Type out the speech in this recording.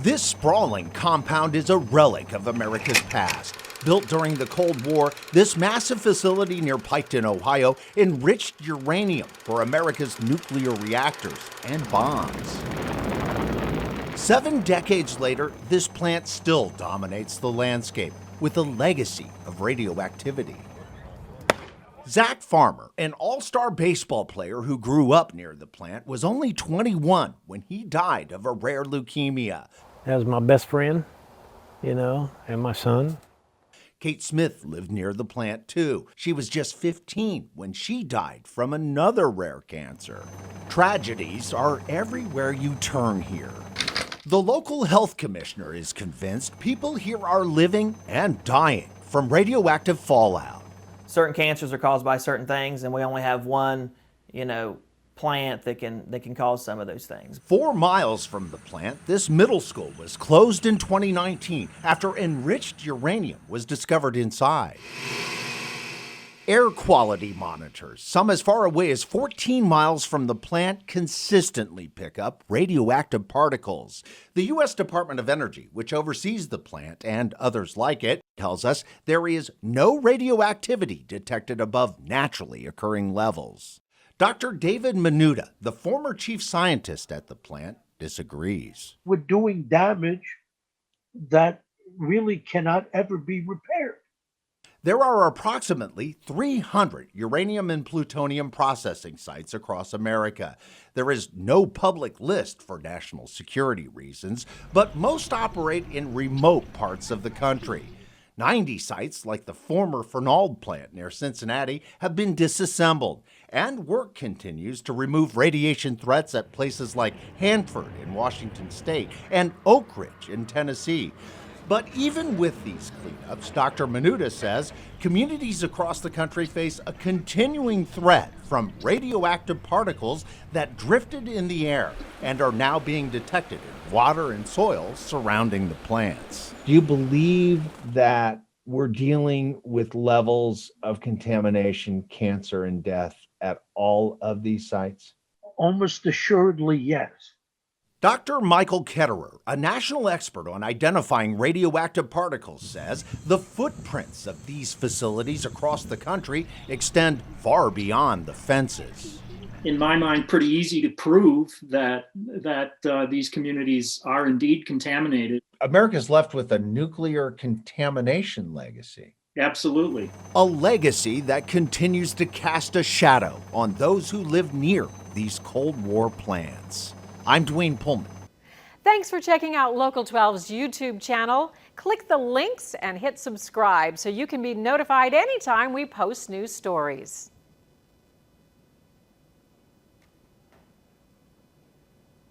This sprawling compound is a relic of America's past. Built during the Cold War, this massive facility near Piketon, Ohio, enriched uranium for America's nuclear reactors and bombs. 7 decades later, this plant still dominates the landscape with a legacy of radioactivity. Zach Farmer, an all-star baseball player who grew up near the plant, was only 21 when he died of a rare leukemia. That was my best friend, and my son. Kate Smith lived near the plant too. She was just 15 when she died from another rare cancer. Tragedies are everywhere you turn here. The local health commissioner is convinced people here are living and dying from radioactive fallout. Certain cancers are caused by certain things, and we only have one, plant that can cause some of those things. 4 miles from the plant, this middle school was closed in 2019 after enriched uranium was discovered inside. Air quality monitors, some as far away as 14 miles from the plant, consistently pick up radioactive particles. The U.S. Department of Energy, which oversees the plant and others like it, tells us there is no radioactivity detected above naturally occurring levels. Dr. David Minuta, the former chief scientist at the plant, disagrees. We're doing damage that really cannot ever be repaired. There are approximately 300 uranium and plutonium processing sites across America. There is no public list for national security reasons, but most operate in remote parts of the country. 90 sites, like the former Fernald plant near Cincinnati, have been disassembled, and work continues to remove radiation threats at places like Hanford in Washington State and Oak Ridge in Tennessee. But even with these cleanups, Dr. Minuta says communities across the country face a continuing threat from radioactive particles that drifted in the air and are now being detected in water and soil surrounding the plants. Do you believe that we're dealing with levels of contamination, cancer, and death at all of these sites? Almost assuredly, yes. Dr. Michael Ketterer, a national expert on identifying radioactive particles, says the footprints of these facilities across the country extend far beyond the fences. In my mind, pretty easy to prove that these communities are indeed contaminated. America's left with a nuclear contamination legacy. Absolutely. A legacy that continues to cast a shadow on those who live near these Cold War plants. I'm Dwayne Pullman. Thanks for checking out Local 12's YouTube channel. Click the links and hit subscribe so you can be notified anytime we post new stories.